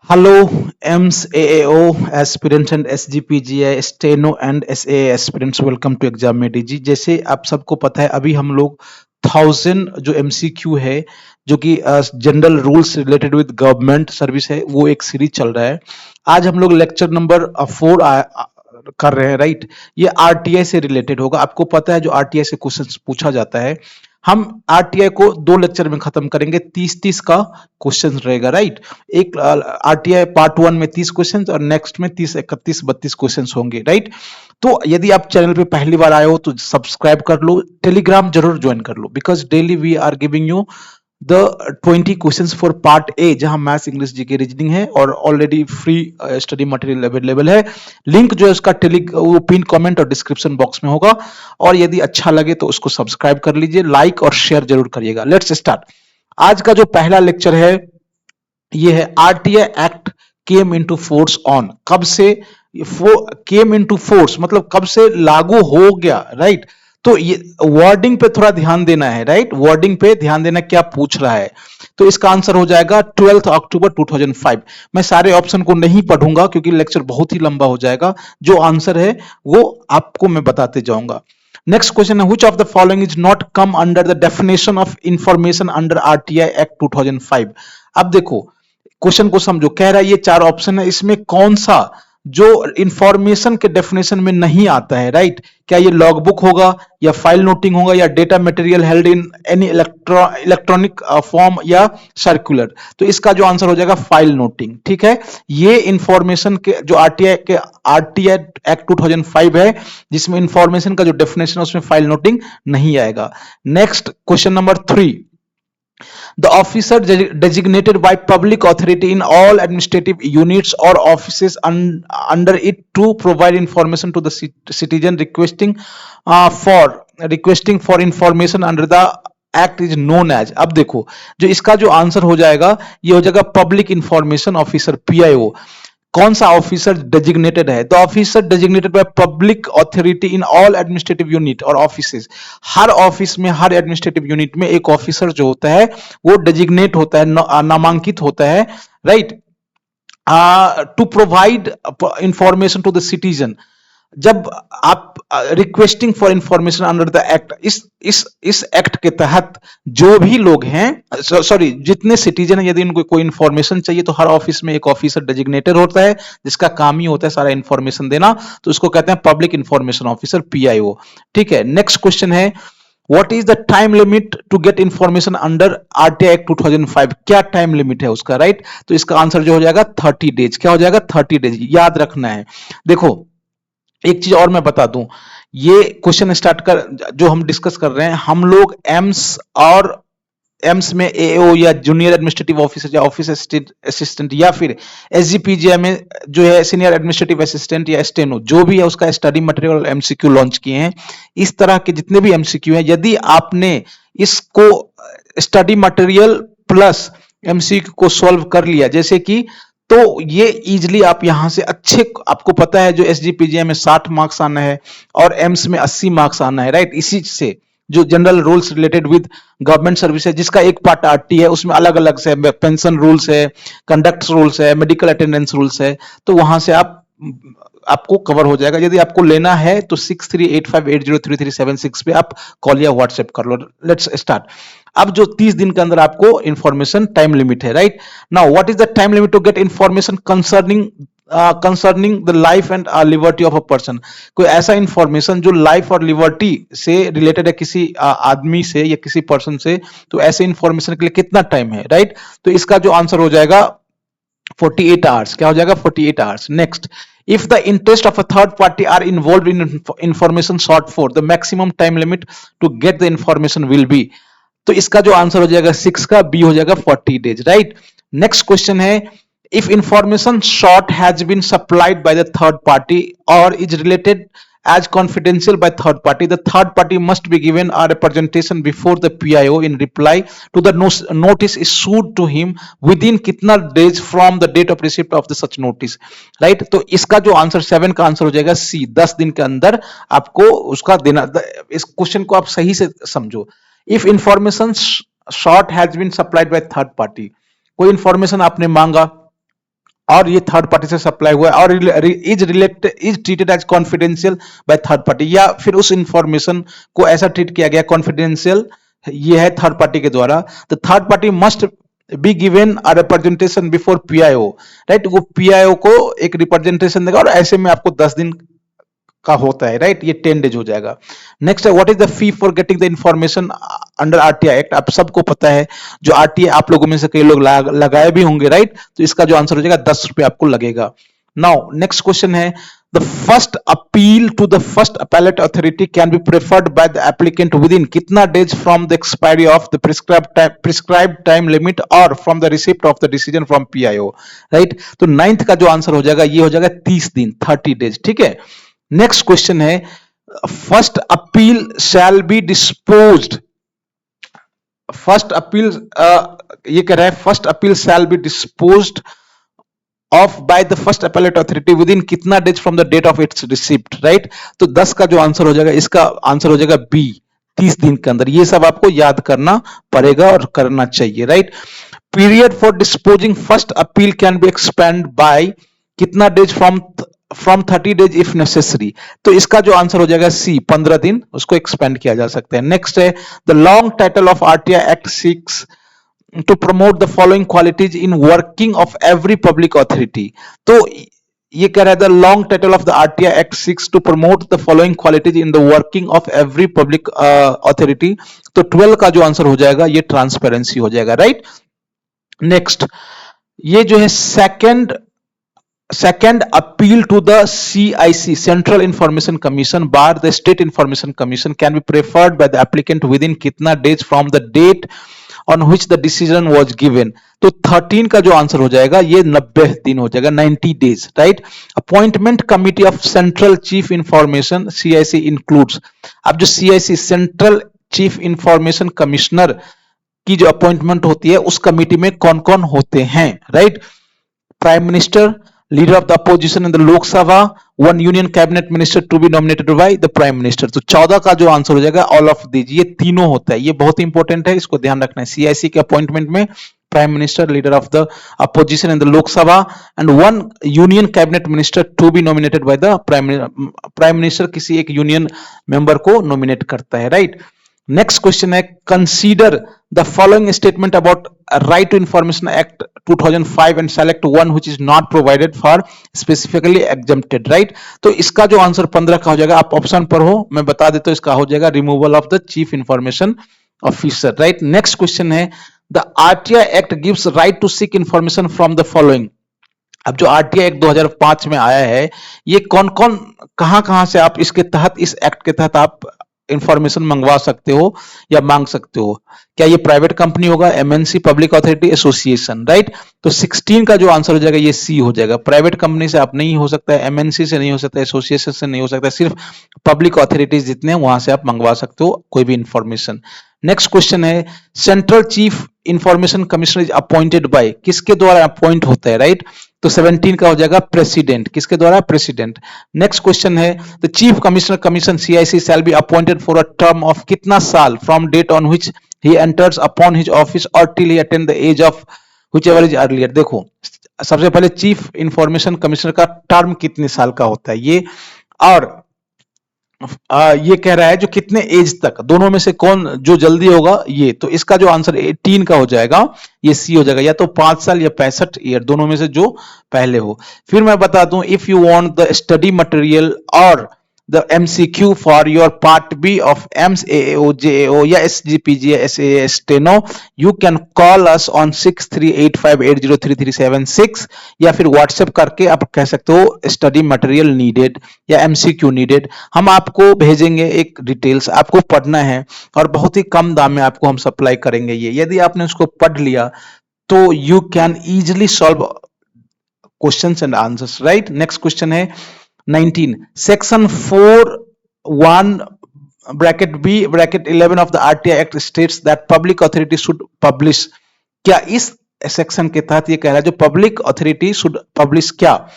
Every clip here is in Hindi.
Hello, EMS, AAO, aspirants and SGPGI, steno and SA aspirants welcome to exam में डीजी। जैसे आप सबको पता है अभी हम लोग 1000 जो एमसीक्यू है जो कि general rules related with government service है वो एक सीरीज चल रहा है। आज हम लोग लेक्चर नंबर 4 कर रहे हैं, राइट। ये आरटीआई से रिलेटेड होगा। आपको पता है जो आरटीआई से क्वेश्चन पूछा जाता है, हम आरटीआई को 2 लेक्चर में खत्म करेंगे। 30-30 का क्वेश्चन रहेगा, राइट। एक आरटीआई पार्ट 1 में 30 क्वेश्चन और नेक्स्ट में 30, 31, 32 क्वेश्चन होंगे, राइट। तो यदि आप चैनल पे पहली बार आए हो तो सब्सक्राइब कर लो, टेलीग्राम जरूर ज्वाइन कर लो, because daily we are giving you the 20 questions for part A, जहां मैथ्स, इंग्लिश, जीके, रीजनिंग है और already free study material available है। लिंक जो है उसका वो पिन कमेंट और डिस्क्रिप्शन बॉक्स में होगा। और यदि अच्छा लगे तो उसको सब्सक्राइब कर लीजिए, लाइक और शेयर जरूर करिएगा। Let's start. आज का जो पहला लेक्चर है ये है RTI act came into force on. कब से केम इनटू फोर्स मतलब कब से लागू हो गया, राइट। तो ये वर्डिंग पे थोड़ा ध्यान देना है, राइट। वर्डिंग पे ध्यान देना, क्या पूछ रहा है। तो इसका आंसर हो जाएगा 12 अक्टूबर 2005। मैं सारे ऑप्शन को नहीं पढ़ूंगा क्योंकि लेक्चर बहुत ही लंबा हो जाएगा। जो आंसर है वो आपको मैं बताते जाऊंगा। नेक्स्ट क्वेश्चन है, which of the following is not come under the definition of information under RTI Act 2005। अब देखो क्वेश्चन को समझो। कह रहा है ये 4 ऑप्शन है, इसमें कौन सा जो इंफॉर्मेशन के डेफिनेशन में नहीं आता है, राइट। क्या ये लॉग बुक होगा या फाइल नोटिंग होगा या data material held in any electronic form या सर्कुलर। तो इसका जो आंसर हो जाएगा फाइल नोटिंग, ठीक है। ये इंफॉर्मेशन के जो आरटीआई एक्ट 2005 है जिसमें इंफॉर्मेशन का जो डेफिनेशन है उसमें फाइल नोटिंग नहीं आएगा। Next question number 3, the officer designated by public authority in all administrative units or offices under it to provide information to the citizen requesting for information under the act is known as. अब देखो जो इसका जो आंसर हो जाएगा ये हो जाएगा पब्लिक इंफॉर्मेशन ऑफिसर, पीआईओ। कौन सा ऑफिसर डेजिग्नेटेड है? The officer designated by public authority in all administrative unit और ऑफिसेज। हर ऑफिस में, हर एडमिनिस्ट्रेटिव यूनिट में एक ऑफिसर जो होता है वो डेजिग्नेट होता है, नामांकित होता है, right, to provide information to the citizen. जब आप requesting for information under the act, इस एक्ट के तहत जो भी लोग हैं, सॉरी जितने सिटीजन हैं, यदि उनको कोई इंफॉर्मेशन चाहिए तो हर ऑफिस में एक ऑफिसर डेजिग्नेटेड होता है जिसका काम ही होता है सारा इंफॉर्मेशन देना। तो इसको कहते हैं पब्लिक इंफॉर्मेशन ऑफिसर, पीआईओ, ठीक है। नेक्स्ट क्वेश्चन है, what is the time limit to get information under RTI act 2005। क्या टाइम लिमिट है उसका, राइट। तो इसका आंसर जो हो जाएगा 30 डेज। क्या हो जाएगा? 30 डेज। याद रखना है। देखो एक चीज और मैं बता दूं, ये क्वेश्चन स्टार्ट कर जो हम डिस्कस कर रहे हैं, हम लोग एम्स और एम्स में एओ या जूनियर एडमिनिस्ट्रेटिव ऑफिसर या ऑफिस असिस्टेंट या फिर एसजीपीजीआई में जो है सीनियर एडमिनिस्ट्रेटिव असिस्टेंट या स्टेनो, जो भी है उसका स्टडी मटेरियल एमसीक्यू लॉन्च किए हैं। इस तरह के जितने भी एमसीक्यू हैं, यदि आपने इसको स्टडी मटेरियल प्लस एमसीक्यू को सॉल्व कर लिया, जैसे कि, तो ये इजीली आप यहां से अच्छे, आपको पता है जो एसजीपीजीआई में 60 मार्क्स आना है और एम्स में 80 मार्क्स आना है, राइट। इसी से जो general rules related with government service है, जिसका एक पार्ट आरटी है, उसमें अलग अलग से पेंशन रूल्स है, कंडक्ट रूल्स है, मेडिकल अटेंडेंस रूल्स है। तो वहां से आपको कवर हो जाएगा। यदि आपको लेना है तो 6385803376 पे आप कॉल या व्हाट्सएप कर लो। Let's start. अब जो 30 दिन के अंदर आपको इंफॉर्मेशन टाइम लिमिट है, right. Now what is the time limit to get information concerning the life and liberty of a person. कोई ऐसा इंफॉर्मेशन जो लाइफ और लिबर्टी से रिलेटेड है, किसी आदमी से या किसी पर्सन से, तो ऐसे इंफॉर्मेशन के लिए कितना टाइम है, राइट। तो इसका जो आंसर हो जाएगा 48 आवर्स। क्या हो जाएगा? 48 hours. Next, if the interest of a third party are involved in information sought for, the maximum time limit to get the information will be। तो इसका जो आंसर हो जाएगा 6 का, बी हो जाएगा 40 डेज, राइट। नेक्स्ट क्वेश्चन है, if information sought has been supplied by the third party or is related as confidential by third party, the third party must be given a representation before the PIO in reply to the notice issued to him within कितना days from the date of receipt of the such notice, right। तो इसका जो आंसर 7 का आंसर हो जाएगा सी, 10 दिन के अंदर आपको उसका देना। इस क्वेश्चन को आप सही से समझो। If information sought has been supplied by third party, कोई इंफॉर्मेशन आपने मांगा और ये थर्ड पार्टी से सप्लाई हुआ है और is treated as confidential by third party, या फिर उस इंफॉर्मेशन को ऐसा ट्रीट किया गया कॉन्फिडेंशियल, ये है थर्ड पार्टी के द्वारा। The third party must be given a representation before PIO, right, वो पीआईओ को एक रिप्रेजेंटेशन देगा और ऐसे में आपको 10 दिन का होता है, राइट, ये 10 डेज हो जाएगा। नेक्स्ट है what is the fee for getting the information under RTI act, आप सबको पता है जो आरटीआई आप लोगों में से कई लोग लगाए भी होंगे, राइट, तो इसका जो आंसर हो जाएगा 10 रुपए आपको लगेगा। नाउ नेक्स्ट क्वेश्चन है the first appeal to the first appellate authority can be preferred by the applicant within कितना days from the expiry of the prescribed time limit और from the receipt of the decision from PIO, right. तो 9th का जो आंसर हो जाएगा ये हो जाएगा 30 दिन, 30 डेज, ठीक है। नेक्स्ट क्वेश्चन है first appeal shall be disposed, first appeal ये कह रहा है first appeal shall be disposed of by the first appellate authority within कितना days from the date of its receipt, right. तो 10 का जो आंसर हो जाएगा इसका आंसर हो जाएगा बी, 30 दिन के अंदर। ये सब आपको याद करना पड़ेगा और करना चाहिए, right. Period for disposing first appeal can be expend by कितना days from 30 days if necessary, तो इसका जो आंसर हो जाएगा सी, 15 दिन उसको एक्सपेंड किया जा सकता है। नेक्स्ट है the long title of RTI act 6 to promote the following qualities in working of every public authority, तो ये कह रहा है the long title of the RTI act 6 to promote the following qualities in the working of every public authority, तो 12 का जो आंसर हो जाएगा ये ट्रांसपेरेंसी हो जाएगा, राइट। नेक्स्ट ये जो है second appeal to the CIC Central Information Commission bar the State Information Commission can be preferred by the applicant within कितना days from the date on which the decision was given, तो 13 का जो आंसर हो जाएगा ये 90 दिन हो जाएगा, 90 days, right. Appointment committee of central chief information CIC includes, अब जो CIC central chief information commissioner की जो अपॉइंटमेंट होती है उस कमिटी में कौन कौन होते हैं, right. Prime minister, leader of the opposition in the Lok Sabha, one union cabinet minister to be nominated by the prime minister, तो 14 का जो आंसर हो जाएगा ऑल ऑफ दीज, ये तीनों होता है, ये बहुत इंपॉर्टेंट है, इसको ध्यान रखना है। सीआईसी के अपॉइंटमेंट में prime minister, leader of the opposition in the Lok Sabha and one union cabinet minister to be nominated by the prime minister, किसी एक यूनियन मेंबर को नॉमिनेट करता है, राइट। नेक्स्ट क्वेश्चन है consider the following statement about right to information act 2005 and select one which is not provided for specifically exempted, right. तो इसका जो आंसर 15 का हो जाएगा, आप ऑप्शन पर हो, मैं बता देता हूं, इसका हो जाएगा removal of the chief information officer, right. Next question है the RTI act gives right to seek information from the following, अब जो आरटीआई एक्ट 2005 में आया है ये कौन कौन कहां से आप इसके तहत, इस एक्ट के तहत आप इंफॉर्मेशन मंगवा सकते हो या मांग सकते हो। क्या ये प्राइवेट कंपनी होगा, MNC, public authority, association, right. तो 16 का जो आंसर हो जाएगा ये सी हो जाएगा। प्राइवेट कंपनी से आप नहीं हो सकता है, एमएनसी से नहीं हो सकता, एसोसिएशन से नहीं हो सकता, सिर्फ पब्लिक अथॉरिटीज जितने हैं वहां से आप मंगवा सकते हो कोई भी इंफॉर्मेशन। नेक्स्ट क्वेश्चन है central chief information commissioner is appointed by, किसके द्वारा अपॉइंट होता है, राइट। तो 17 का हो जाएगा प्रेसिडेंट, किसके द्वारा, प्रेसिडेंट। नेक्स्ट क्वेश्चन है the chief commissioner commission CIC shall be appointed for a term of कितना साल from date on which he enters upon his office और till he attend the age of whichever is earlier. देखो सबसे पहले चीफ इंफॉर्मेशन कमिश्नर का टर्म कितने साल का होता है ये, और ये कह रहा है जो कितने एज तक, दोनों में से कौन जो जल्दी होगा ये, तो इसका जो आंसर 18 का हो जाएगा ये सी हो जाएगा, या तो 5 साल या 65 ईयर, दोनों में से जो पहले हो। फिर मैं बता दूं if you want the study material और the MCQ for your part B of AIMS AAO JAO या SGPG SAA Steno, you can call us on 6385803376 या फिर व्हाट्सएप करके आप कह सकते हो स्टडी मटेरियल नीडेड या MCQ नीडेड, हम आपको भेजेंगे एक डिटेल्स, आपको पढ़ना है और बहुत ही कम दाम में आपको हम सप्लाई करेंगे। ये यदि आपने उसको पढ़ लिया तो you can easily solve questions and answers, right। Next question है 19 section 4(1) bracket B bracket 11 of the RTI act states that public authority should publish, क्या इस सेक्शन के तहत ये कह रहा है जो पब्लिक अथॉरिटी शुड पब्लिश क्या।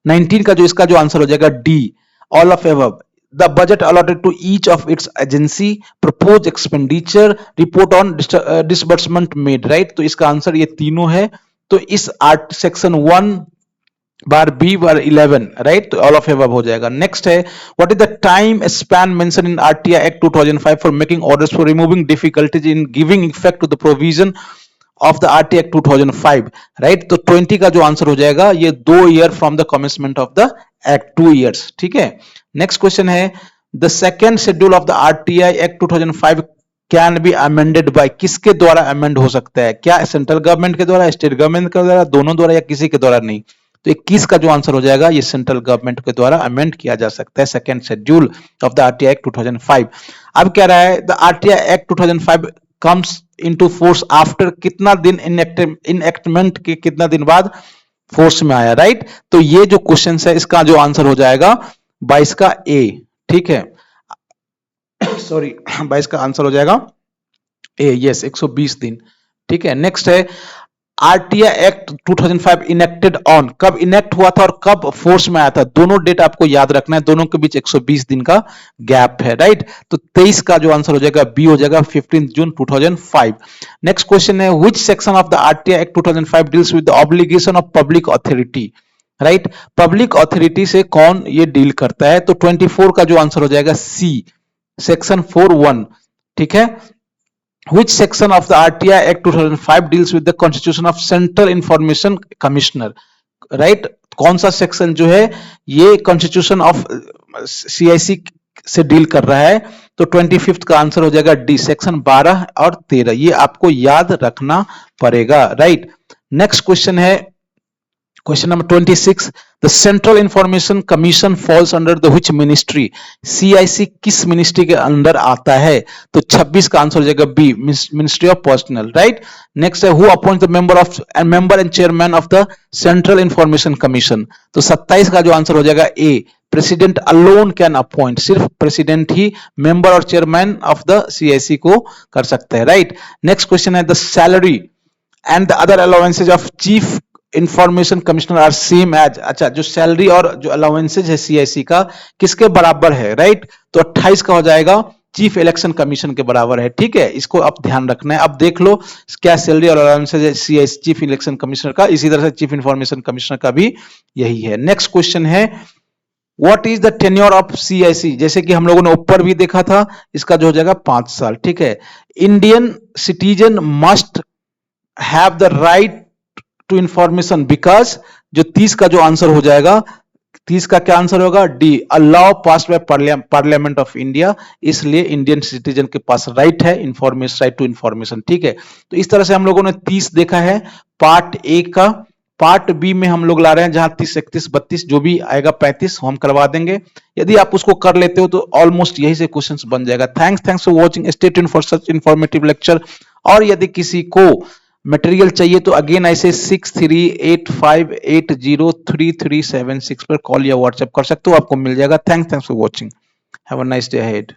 19 का जो इसका जो आंसर हो जाएगा D, all of above, the budget allotted to each of its agency, propose expenditure, report on disbursement made, right. तो इसका आंसर ये तीनों है। तो इस section 1 bar B bar 11, right? तो ऑल ऑफ एबव हो जाएगा। नेक्स्ट है, what is the time span mention in RTI act 2005 for making orders for removing difficulties in giving effect to the provision of the RTI act 2005, right? तो 20 का जो आंसर हो जाएगा ये 2 year from the commencement of the act, 2 years, ठीक है। नेक्स्ट क्वेश्चन है, the second schedule of the RTI act 2005 can be amended bye, किसके द्वारा अमेंड हो सकता है? क्या सेंट्रल गवर्नमेंट के द्वारा, स्टेट गवर्नमेंट के द्वारा, दोनों द्वारा, या किसी के द्वारा नहीं? तो 21 का जो आंसर हो जाएगा ये सेंट्रल गवर्नमेंट के द्वारा अमेंड किया जा सकता है, second schedule of the RTI act 2005। अब क्या रहा है, the RTI act 2005 comes into force after, कितना दिन इनएक्टमेंट के कितना दिन बाद फोर्स में आया, राइट? तो ये जो क्वेश्चन है इसका जो आंसर हो जाएगा 22 का ए, ठीक है। सॉरी 22 का आंसर हो जाएगा ए, यस 120 दिन, ठीक है। नेक्स्ट है, आरटीआई एक्ट 2005 इनेक्टेड ऑन, कब इनेक्ट हुआ था और कब फोर्स में आया था? दोनों डेट आपको याद रखना है, दोनों के बीच 120 दिन का गैप है, राइट? तो 23 का जो आंसर हो जाएगा बी हो जाएगा 15 जून 2005। नेक्स्ट क्वेश्चन है, which section of the RTI act 2005 deals with the obligation of public authority, right? Public authority से कौन ये डील करता है? तो 24 का जो आंसर हो जाएगा सी, सेक्शन 41, ठीक है। Which section of the RTI Act 2005 deals with the constitution of Central Information Commissioner, right? कौन सा सेक्शन जो है ये कॉन्स्टिट्यूशन ऑफ सीआईसी से डील कर रहा है? तो 25 का आंसर हो जाएगा डी, सेक्शन 12 और 13, ये आपको याद रखना पड़ेगा, राइट? नेक्स्ट क्वेश्चन है, question number 26, the central information commission falls under the which ministry, CIC किस मिनिस्ट्री के अंदर आता है? तो 26 का आंसर हो जाएगा B, ministry of personnel, right? Next है, who appoints the member and chairman of the central information commission? तो 27 का जो आंसर हो जाएगा A, president alone can appoint, सिर्फ प्रेसिडेंट ही मेंबर और चेयरमैन ऑफ द सीआईसी को कर सकते हैं, राइट? नेक्स्ट क्वेश्चन है, the salary and the other allowances of chief information commissioner are same as, अच्छा जो सैलरी और जो अलाउंसेज है सीआईसी का किसके बराबर है, राइट? तो 28 का हो जाएगा चीफ इलेक्शन कमीशन के बराबर है, ठीक है। इसको आप ध्यान रखना है। अब देख लो क्या सैलरी और अलाउंसेज है सीआईसी चीफ इलेक्शन कमिश्नर का, इसी तरह से चीफ इंफॉर्मेशन कमिश्नर का भी यही है। नेक्स्ट क्वेश्चन है, what is the tenure of CIC, जैसे कि हम लोगों ने ऊपर भी देखा था, इसका जो हो जाएगा 5 साल, ठीक है। Indian citizen must have the right to information because, जो 30 का जो आंसर हो जाएगा, 30 का क्या आंसर होगा D, a law passed by parliament of India, इसलिए इंडियन सिटीजन के पास राइट है इंफॉर्मेशन, राइट टू इंफॉर्मेशन, ठीक है। तो इस तरह से हम लोगों ने 30 देखा है पार्ट ए का। पार्ट बी में हम लोग ला रहे हैं जहां 30 31 32 जो भी आएगा 35 हम करवा देंगे। यदि आप उसको कर लेते हो तो ऑलमोस्ट यही से क्वेश्चंस बन जाएगा। Thanks for watching, stay tuned for such informative lecture. और यदि किसी को मटेरियल चाहिए तो अगेन ऐसे 6385803376 पर कॉल या व्हाट्सएप कर सकते हो, आपको मिल जाएगा। Thanks for watching, have a nice day ahead.